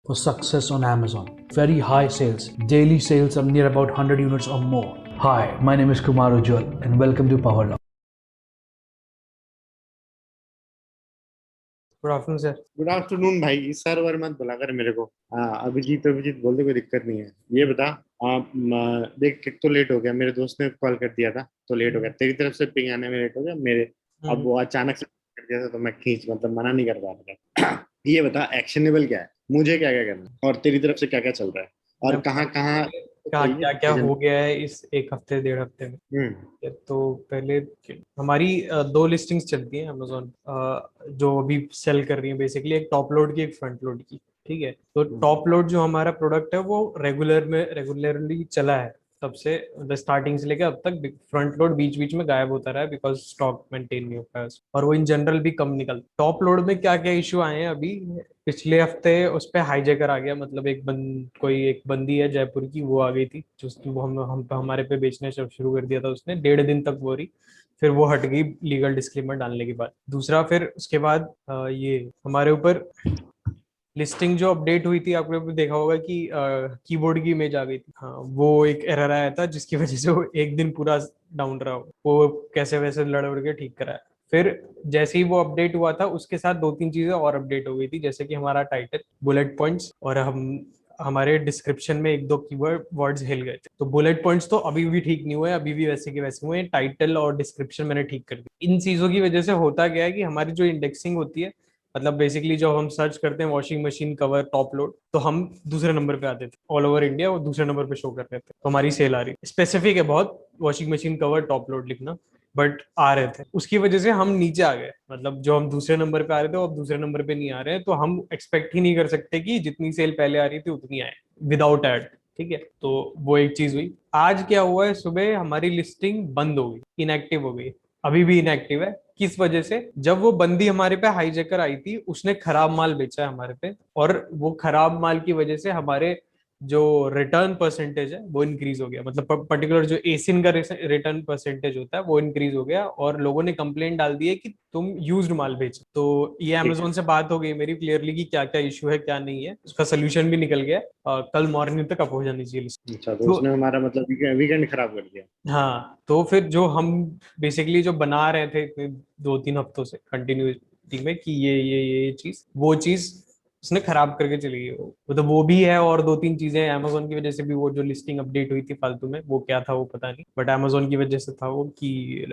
for success on Amazon. Very high sales. Daily sales are near about 100 units or more. Hi, my name is Kumar Ujjwal and welcome to PowerLog. Good afternoon sir. Good afternoon भाई। Sir वर मत बुला कर मेरे को। अभिजीत अभिजीत बोल दे, कोई दिक्कत नहीं है। ये बता, देख एक तो लेट हो गया, मेरे दोस्त ने कॉल कर दिया था तो लेट हो गया। तेरी तरफ से पिंग आने में लेट हो गया मेरे। अब वो अचानक से कर दिया था तो मैं खींच मतलब मना नहीं कर पा रहा था। ये बता एक्शनेबल क्या है, मुझे क्या क्या करना है और तेरी तरफ से क्या क्या चल रहा है और कहाँ कहाँ कहाँ क्या क्या चाहिए। हो गया है इस एक हफ्ते डेढ़ हफ्ते में। तो पहले हमारी दो लिस्टिंग्स चलती हैं अमेजोन जो अभी सेल कर रही है, बेसिकली एक टॉप लोड की एक फ्रंट लोड की। ठीक है, तो टॉप लोड जो हमारा प्रोडक्ट है वो रेगुलरली चला है तब से, स्टार्टिंग से लेकर अब तक। फ्रंट लोड बीच बीच में गायब होता रहा है बिकॉज स्टॉक मेंटेन नहीं हो पाया और वो इन जनरल भी कम निकल। टॉप लोड में क्या क्या इशू आए हैं अभी, पिछले हफ्ते उस पे हाईजैकर आ गया। मतलब कोई एक बंदी है जयपुर की, वो आ गई थी जो वो हम हमारे पे बेचना शुरू कर दिया था उसने। 1.5 दिन तक वो रही, फिर वो हट गई लीगल डिस्क्लेमर डालने के बाद। दूसरा फिर उसके बाद ये हमारे ऊपर लिस्टिंग जो अपडेट हुई थी, आपने भी देखा होगा कि कीबोर्ड की इमेज आ गई थी। हाँ, वो एक एरर आया था जिसकी वजह से वो एक दिन पूरा डाउन रहा। वो कैसे वैसे लड़ उड़ के ठीक कराया। फिर जैसे ही वो अपडेट हुआ था उसके साथ दो तीन चीजें और अपडेट हो गई थी, जैसे कि हमारा टाइटल, बुलेट पॉइंट्स, और हमारे डिस्क्रिप्शन में एक दो कीवर्ड वर्ड्स हिल गए थे। तो बुलेट पॉइंट्स तो अभी भी ठीक नहीं हुए, अभी भी वैसे के वैसे हुए। टाइटल और डिस्क्रिप्शन मैंने ठीक कर दी। इन चीजों की वजह से होता गया है कि हमारी जो इंडेक्सिंग होती है, मतलब बेसिकली जब हम सर्च करते हैं washing machine cover top load, तो हम दूसरे नंबर पे आते थे ऑल ओवर इंडिया, वो दूसरे नंबर पे शो कर रहे थे। तो हमारी सेल आ रही, स्पेसिफिक है बहुत, washing machine cover top load लिखना, बट आ रहे थे। उसकी वजह से हम नीचे आ गए, मतलब जो हम दूसरे नंबर पे आ रहे थे वो अब दूसरे नंबर पे नहीं आ रहे हैं। तो हम एक्सपेक्ट ही नहीं कर सकते कि जितनी सेल पहले आ रही थी उतनी आए विदाउट एड। ठीक है, तो वो एक चीज हुई। आज क्या हुआ है, सुबह हमारी लिस्टिंग बंद हो गई, इनएक्टिव हो गई, अभी भी इनएक्टिव है। किस वजह से? जब वो बंदी हमारे पे हाईजैकर आई थी उसने खराब माल बेचा है हमारे पे, और वो खराब माल की वजह से हमारे जो रिटर्न परसेंटेज है वो इंक्रीज हो गया। मतलब पर्टिकुलर जो एसिन का रिटर्न परसेंटेज होता है वो इंक्रीज हो गया, और लोगों ने कंप्लेंट डाल दी है कि तुम यूज्ड माल बेच। तो ये अमेजोन से बात हो गई मेरी क्लियरली कि क्या क्या इशू है क्या नहीं है, उसका सोल्यूशन भी निकल गया। कल मॉर्निंग तक अप हो जानी चाहिए लिस्ट। अच्छा, तो तो उसने हमारा मतलब वीकेंड खराब कर दिया। हाँ, तो फिर जो हम बेसिकली जो बना रहे थे इतने 2-3 हफ्तों से कंटिन्यूटी में कि ये चीज वो चीज उसने खराब करके चली गई। वो मतलब वो भी है, और दो तीन चीजें अमेजोन की वजह से भी। वो जो लिस्टिंग अपडेट हुई थी फालतू में, वो क्या था वो पता नहीं, बट अमेजोन की वजह से था वो कि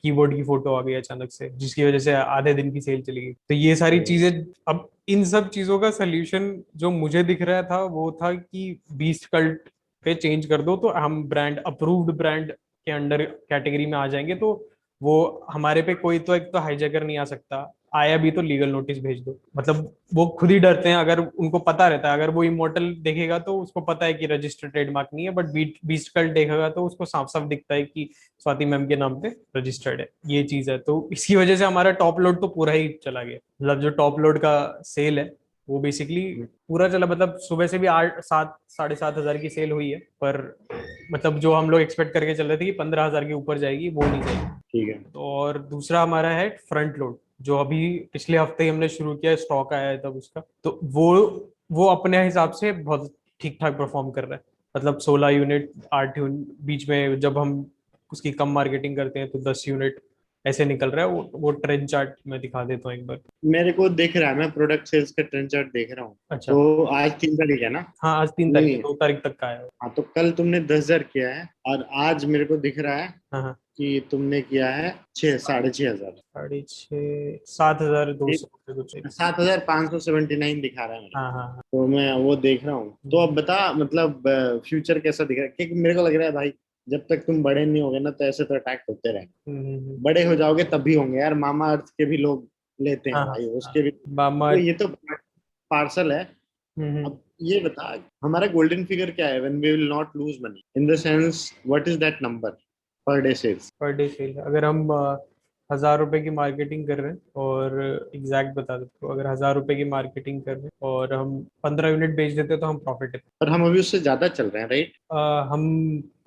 कीबोर्ड की फोटो आ गई अचानक से, जिसकी वजह से आधे दिन की सेल चली गई। तो ये सारी चीजें, अब इन सब चीजों का सोल्यूशन जो मुझे दिख रहा था वो था कि बीस्ट कल्ट पे चेंज कर दो, तो हम ब्रांड अप्रूव्ड ब्रांड के अंडर कैटेगरी में आ जाएंगे। तो वो हमारे पे कोई तो एक तो हाईजैकर नहीं आ सकता, आया भी तो लीगल नोटिस भेज दो। मतलब वो खुद ही डरते हैं, अगर उनको पता रहता है, अगर वो इमोर्टल देखेगा तो उसको पता है कि रजिस्टर्ड ट्रेडमार्क नहीं है, बट बीस्ट कल्ट देखेगा तो उसको साफ साफ दिखता है कि स्वाति मैम के नाम पे रजिस्टर्ड है। ये चीज है, तो इसकी वजह से हमारा टॉप लोड तो पूरा ही चला गया। मतलब जो टॉप लोड का सेल है वो बेसिकली पूरा चला। मतलब सुबह से भी 8-7 7,500 की सेल हुई है, पर मतलब जो हम लोग एक्सपेक्ट करके चल रहे थे कि 15,000 के ऊपर जाएगी, वो नहीं जाएगी। ठीक है। तो और दूसरा हमारा है फ्रंट लोड, जो अभी पिछले हफ्ते ही हमने शुरू किया, स्टॉक आया है तब उसका। तो वो अपने हिसाब से बहुत ठीक ठाक परफॉर्म कर रहा है। मतलब 16 यूनिट 8 यूनिट बीच में जब हम उसकी कम मार्केटिंग करते हैं तो 10 यूनिट ऐसे निकल रहा है। वो ट्रेंड चार्ट मैं दिखा देता हूँ एक बार। मेरे को दिख रहा है, मैं प्रोडक्ट सेल्स का ट्रेंड चार्ट देख रहा हूँ। अच्छा। तो आज 3 तारीख है ना? हाँ, आज 3 तारीख है, नहीं, 2 तारीख तक का है। हाँ तो कल तुमने 10,000 किया है और आज मेरे को दिख रहा है हाँ हाँ, कि तुमने किया है 6 5,500। 6,500 7,200 कुछ। 7,579 दिखा रहा है मेरा। हाँ हाँ हाँ। तो मैं वो देख रहा हूँ। तो अब बता मतलब फ्यूचर कैसा दिख रहा है, क्योंकि मेरे को लग रहा है भाई जब तक तुम बड़े नहीं होगे ना तो ऐसे तो अटैक होते रहेंगे। बड़े हो जाओगे तब भी होंगे यार, मामा अर्थ के भी लोग लेते हैं हाँ हाँ भाई, हाँ। उसके भी। मामा। तो ये तो पार्सल है। अब ये बता, हमारा गोल्डन फिगर क्या है when we will not lose money, in the sense what is that number per day sales? Per day sale, अगर हम 1,000 रुपए की मार्केटिंग कर रहे हैं, और एग्जैक्ट बता देते हो, अगर 1,000 रुपए की मार्केटिंग कर रहे हैं और हम 15 यूनिट बेच देते हैं तो हम प्रॉफिट है। पर हम अभी उससे ज्यादा चल रहे हैं, राइट? अ, हम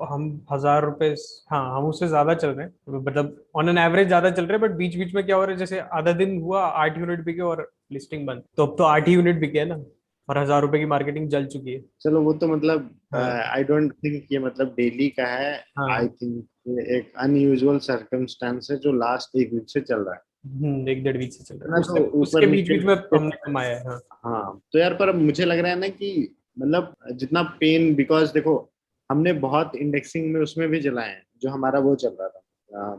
1,000 रुपए, हाँ हम उससे ज्यादा चल रहे हैं, मतलब ऑन एन एवरेज ज्यादा चल रहे हैं। बट बीच बीच में क्या हो रहा है, जैसे आधा दिन हुआ 8 यूनिट बिके और लिस्टिंग बंद, तो अब तो 8 ही यूनिट बिके है ना। और 1000 रुपए की मार्केटिंग जल चुकी है। चलो वो तो मतलब हाँ आई डोंट थिंक ये मतलब डेली का है। आई हाँ। थिंक एक अनयूजुअल सर्कमस्टांस है जो लास्ट एक वीक से चल रहा है। 1-1.5 वीक से चल रहा ना है, तो उससे ऊपर उसके बीच नीचे। बीच में हमने कमाया है। हाँ। हाँ तो यार पर मुझे लग रहा है ना कि मतलब जितना पेन, बिकॉज देखो हमने बहुत इंडेक्सिंग में उसमें भी जलाए हैं, जो हमारा वो चल रहा था,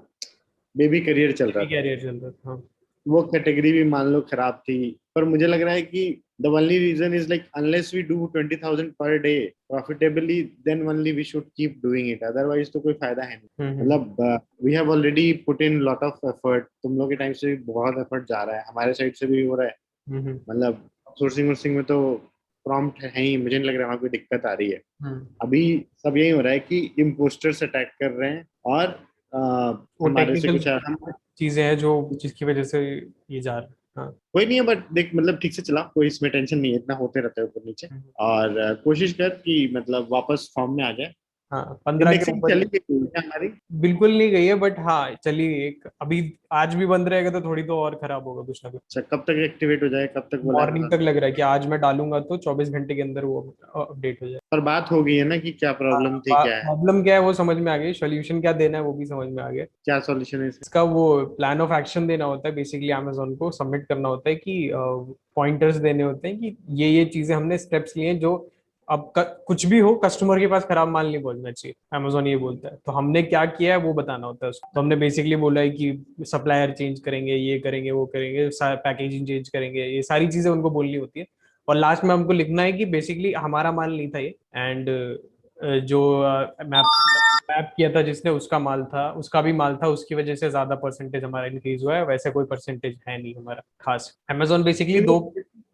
बेबी करियर चल रहा भी था। कैरियर चल रहा था। हाँ। वो कैटेगरी भी मान लो खराब थी। पर मुझे लग रहा है कि the only reason is like unless we do 20,000 per day profitably, then only we should keep doing it, otherwise तो कोई फायदा है नहीं। हम्म। मतलब we have already put in lot of effort, तुम लोग के टाइम से भी बहुत एफर्ट जा रहा है, हमारे साइड से भी हो रहा है। हम्म। मतलब सोर्सिंग वोर्सिंग में तो प्रॉम्प्ट है ही, मुझे नहीं लग रहा वहाँ कोई दिक्कत आ रही है। हम्म। अभी सब यही हो रहा है कि इम्पोस्टर्स अटैक कर रहे हैं और वो हमारे से टेक्निकल कुछ हम चीजें हैं जो जिसकी वजह से ये जा रहा है। हाँ। कोई नहीं है, बट देख मतलब ठीक से चला, कोई इसमें टेंशन नहीं है, इतना होते रहता है ऊपर नीचे। हम्म। और कोशिश कर कि मतलब वापस फॉर्म में आ जाए। हाँ 15 के इंडेक्सिंग ऊपर ही। चली गई है हमारी। बिल्कुल नहीं गई है, बट हाँ चली गई एक अभी। आज भी बंद रहेगा तो थोड़ी तो और खराब होगा कुछ ना कुछ। अच्छा कब तक एक्टिवेट हो जाए, कब तक बोला है मॉर्निंग उन्होंने? तक लग रहा है कि आज मैं डालूंगा तो 24 घंटे के अंदर वो अपडेट हो जाए। पर बात हो गई है ना कि क्या प्रॉब्लम थी, क्या है, प्रॉब्लम क्या है वो समझ में आ गई, सोल्यूशन क्या देना है वो भी समझ में आ गया। क्या सॉल्यूशन है इसका? इसका वो प्लान ऑफ एक्शन देना होता है, बेसिकली अमेजोन को सबमिट करना होता है कि पॉइंटर्स देने होते हैं कि ये चीजें हमने स्टेप्स लिए हैं जो अब कुछ भी हो कस्टमर के पास खराब माल नहीं पहुंचना चाहिए, अमेजोन ये बोलता है। तो हमने क्या किया है वो बताना होता है उसको। तो हमने बेसिकली बोला है कि सप्लायर चेंज करेंगे, ये करेंगे, वो करेंगे, पैकेजिंग चेंज करेंगे, ये सारी चीजें उनको बोलनी होती है। और लास्ट में हमको लिखना है कि बेसिकली हमारा माल नहीं था ये, एंड जो मैप मैप किया था जिसने उसका माल था, उसका भी माल था, उसकी वजह से ज्यादा परसेंटेज हमारा इंक्रीज हुआ है, वैसे कोई परसेंटेज है नहीं हमारा खास। अमेजोन बेसिकली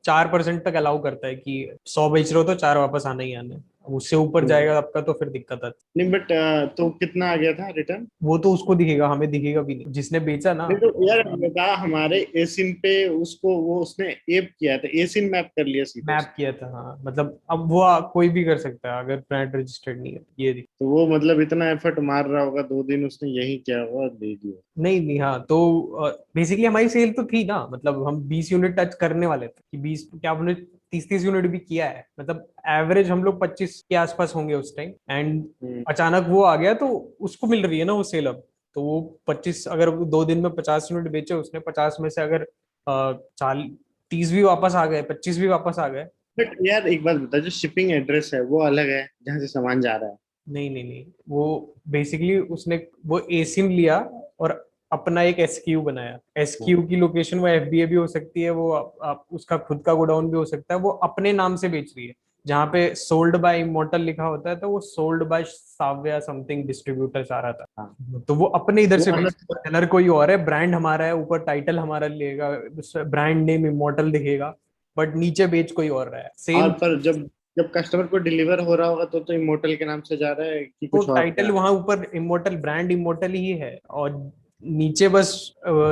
4% तक अलाउ करता है कि 100 बेच रहे हो तो 4 वापस आना ही आना है। अब उससे ऊपर जाएगा आपका तो फिर दिक्कत आती नहीं बट तो कितना आ गया था रिटर्न? है। वो तो उसको दिखेगा, हमें दिखेगा भी नहीं, जिसने बेचा ना। नहीं तो यार बता, हमारे एसिन पे उसको वो उसने एप किया था, एसिन मैप कर लिया सीधे मैप उसने। किया था हाँ, मतलब अब वो कोई भी कर सकता है अगर ब्रांड रजिस्टर्ड नहीं है ये तो वो मतलब इतना एफर्ट मार रहा होगा, 2 दिन उसने यही किया होगा और दे दिया। नहीं नहीं। हाँ तो बेसिकली हमारी सेल तो थी ना, मतलब हम 20 यूनिट टच करने वाले थे कि 20 क्या, हमने 30-30 यूनिट भी किया है, मतलब एवरेज हम लोग 25 के आसपास होंगे उस टाइम। एंड हम्म। अचानक वो आ गया तो उसको मिल रही है ना वो सेल अब। तो वो 25, अगर 2 दिन में 50 यूनिट बेचे उसने, 50 में से अगर 30 भी वापस आ गए, 25 भी वापस आ गए। बट यार एक बात बता, जो शिपिंग एड्रेस है वो अलग है जहाँ से सामान जा रहा है। नहीं नहीं नहीं, वो बेसिकली उसने वो एसिम लिया और अपना एक एसक्यू बनाया। एसक्यू की लोकेशन वो एफबीए भी हो सकती है, वो आप उसका खुद का गोडाउन भी हो सकता है, वो अपने नाम से बेच रही है। जहाँ पे सोल्ड बाय इमोर्टल लिखा होता है तो वो सोल्ड बाय साव्या समथिंग डिस्ट्रीब्यूटर आ रहा हाँ। था। तो वो अपने इधर वो से बेच, अलग। सेलर कोई और है, ब्रांड हमारा है, ऊपर टाइटल हमारा लेगा, ब्रांड नेम इमोर्टल दिखेगा, बट नीचे बेच कोई और रहा है और सेम। पर जब जब कस्टमर को डिलीवर हो रहा होगा तो इमोर्टल के नाम से जा रहा है कि तो कुछ और टाइटल क्या? वहां ऊपर इमोर्टल, ब्रांड इमोर्टल ही है, और नीचे बस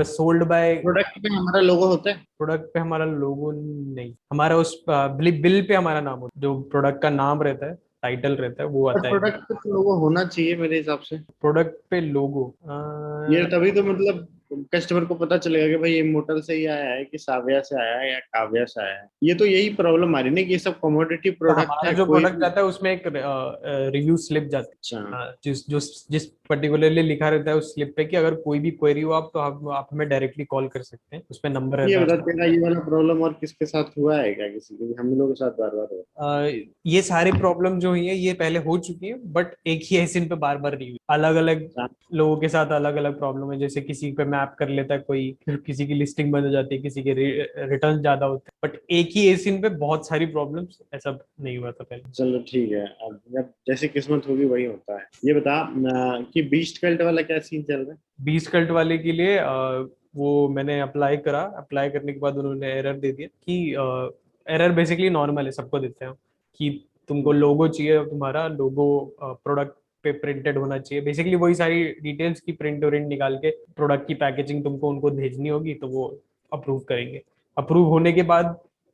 सोल्ड बाय। प्रोडक्ट पे हमारा लोगो होता है। प्रोडक्ट पे हमारा लोगो नहीं, हमारा उस बिल पे हमारा नाम होता है, जो प्रोडक्ट का नाम रहता है, टाइटल रहता है वो पर आता है। प्रोडक्ट पे तो लोगो होना चाहिए मेरे हिसाब से। प्रोडक्ट पे लोगो ये तभी तो मतलब कस्टमर को पता चलेगा कि भाई ये मोटल से ही आया है कि साविया से आया है या काव्या से आया है। ये तो यही प्रॉब्लम आ रही है ना कि ये सब कमोडिटी तो प्रोडक्ट हमारा है, जो कोई प्रोडक्ट भी। जाता है उसमें एक रिव्यू स्लिप जाती अच्छा। है। जिस पर्टिकुलरली लिखा रहता है उस स्लिप पे कि अगर कोई भी क्वेरी हो आप तो आप हमें डायरेक्टली कॉल कर सकते हैं, उस पे नंबर ये रहता बता, है। तेरा ये वाला प्रॉब्लम और किसके साथ हुआ है क्या, किसी के? हम लोगों के साथ बार बार हुआ। अ, ये सारे प्रॉब्लम जो हुई है ये पहले हो चुकी है, बट एक ही एसिन पे बार बार नहीं हुई, अलग अलग अच्छा। लोगों के साथ अलग अलग प्रॉब्लम है। जैसे किसी पे मैप कर लेता है कोई, फिर किसी की लिस्टिंग बंद हो जाती है, किसी के रिटर्न ज्यादा होते हैं, बट एक ही एसिन पे बहुत सारी प्रॉब्लम्स, ऐसा नहीं हुआ था पहले। चलो ठीक है, अब जैसी किस्मत होगी वही होता है। ये बता कि बीस्ट कल्ट वाला क्या सीन चल रहा है? 20 कल्ट वाले के लिए वो मैंने अप्लाई करा, अप्लाई करने के बाद उन्होंने एरर दे दिया कि एरर बेसिकली नॉर्मल है, सबको देते हैं कि तुमको लोगो चाहिए, तुम्हारा लोगो प्रोडक्ट पे प्रिंटेड होना चाहिए, बेसिकली वही सारी डिटेल्स की प्रिंट उरिंट निकाल के प्रोडक्ट की पैकेजिंग तुमको उनको भेजनी होगी, तो वो अप्रूव करेंगे। अप्रूव होने के बाद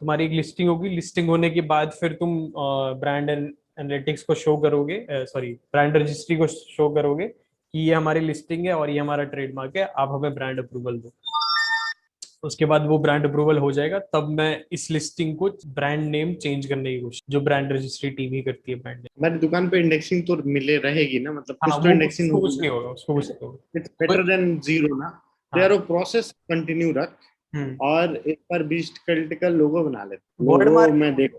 तुम्हारी एक लिस्टिंग होगी, लिस्टिंग होने के बाद फिर तुम ब्रांड एनालिटिक्स को शो करोगे, सॉरी ब्रांड रजिस्ट्री को शो करोगे कि ये हमारी लिस्टिंग है और ये हमारा ट्रेडमार्क है, आप हमें ब्रांड अप्रूवल दो। उसके बाद वो ब्रांड अप्रूवल हो जाएगा, तब मैं इस लिस्टिंग को ब्रांड नेम चेंज करने की कोशिश, जो ब्रांड रजिस्ट्री टीवी करती है ब्रांड नेम। हमारी दुकान पे इंडेक्सिंग तो मिले रहेगी ना, मतलब हाँ कुछ तो वो इंडेक्सिंग उसको कुछ होगी नहीं ना। होगा, उसको कुछ नहीं होगा। इट्स बेटर देन जीरो ना। तो हाँ। यार वो प्रोसेस कंटिन्यू रख, हम्म। और एक बार बीस्ट कल्ट का लोगो बना ले। वर्ड लोगो मार्क मैं देख।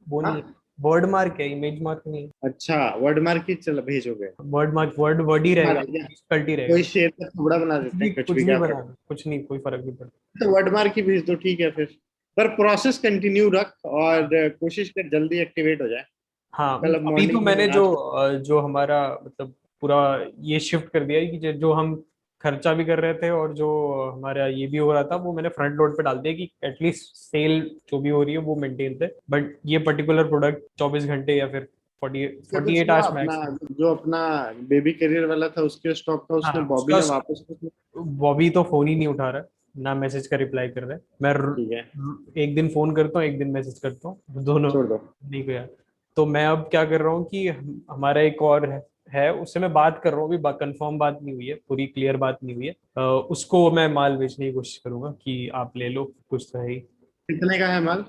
वो नहीं, हाँ, वर्ड मार्क है, इमेज मार्क नहीं। अच्छा वर्ड मार्क ही चल भेजोगे। वर्ड मार्क, वर्ड वर्ड ही रहेगा, क्या कल्ट ही रहेगा। कोई शेर का टुकड़ा बना कुछ देते भी, हैं, कुछ कुछ भी भी क्या बना, पड़ता कुछ नहीं, कोई फर्क नहीं पड़ता। है। तो वर्ड मार्क ही भेज दो, ठीक है फिर। पर प्रोसेस कंटिन्यू रख, और हाँ। कोशिश कर जल्दी एक्टिवेट हो जाए। हाँ कल अब अभी तो मॉर्निंग मैंने में जो आज। जो हमारा मतलब पूरा ये शिफ्ट कर दिया है कि जो हम खर्चा भी कर रहे थे और जो हमारा ये भी हो रहा था, वो मैंने फ्रंट लोड पे डाल दिया कि एटलीस्ट सेल जो भी हो रही है वो मेंटेन थे, बट ये पर्टिकुलर प्रोडक्ट 24 घंटे या फिर 48 कुछ हुआ आवर्स अपना, मैक्स। जो अपना बेबी करियर वाला था उसके स्टॉक का, उसने हाँ बॉबी उसका, ने वापस। बॉबी तो फोन ही नहीं उठा रहा है, ना मैसेज का रिप्लाई कर रहा है। ठीक है, एक दिन फोन करता हूँ, एक दिन मैसेज करता हूँ, दोनों छोड़ दो। नहीं गया। तो मैं अब क्या कर रहा हूँ कि हमारा एक और है, उससे मैं बात कर रहा हूँ, अभी कंफर्म बात नहीं हुई है, पूरी क्लियर बात नहीं हुई है। उसको मैं माल बेचने की कोशिश करूंगा कि आप ले लो, कुछ तो है ही। कितने का है माल?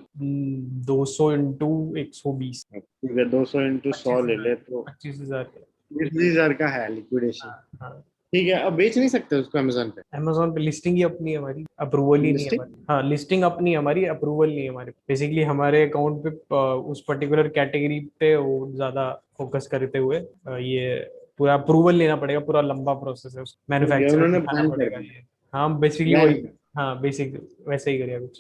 200 × 120। ठीक है, 200 × 100 पच्चीस ले हजार ले तो 25,000। 20,000 का है लिक्विडेशन। हाँ हाँ। ठीक है, अब बेच नहीं सकते उसको अमेजोन पे? अमेजोन पे लिस्टिंग ही अपनी है हमारी, अप्रूवल ही नहीं है लिस्टिंग। हमारी। हाँ लिस्टिंग अपनी है हमारी, अप्रूवल नहीं है हमारी। बेसिकली हमारे अकाउंट पे उस पर्टिकुलर कैटेगरी पे वो ज्यादा फोकस करते हुए ये पूरा अप्रूवल लेना पड़ेगा, पूरा लंबा प्रोसेस है, ठीक है, मैन्युफैक्चरर उन्होंने दिखाना बैन कर पड़ेगा दिया। ये। हाँ बेसिकली बैन। वही। हाँ बेसिक वैसे ही करेगा कुछ।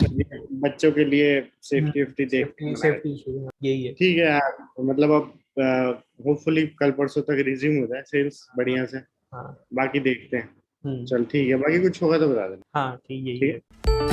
बच्चों के लिए सेफ्टी वेफ्टी देख के सेफ्टी बनाया। सेफ्टी इशू यही है। ठीक है यार, तो मतलब अब होपफुली कल परसों तक रिज्यूम हो जाए सेल्स हाँ बढ़िया से। हाँ। बाकी देखते हैं। हम्म। चल ठीक है, बाकी कुछ होगा तो बता देना। हाँ ठीक, यही ठीक है। है।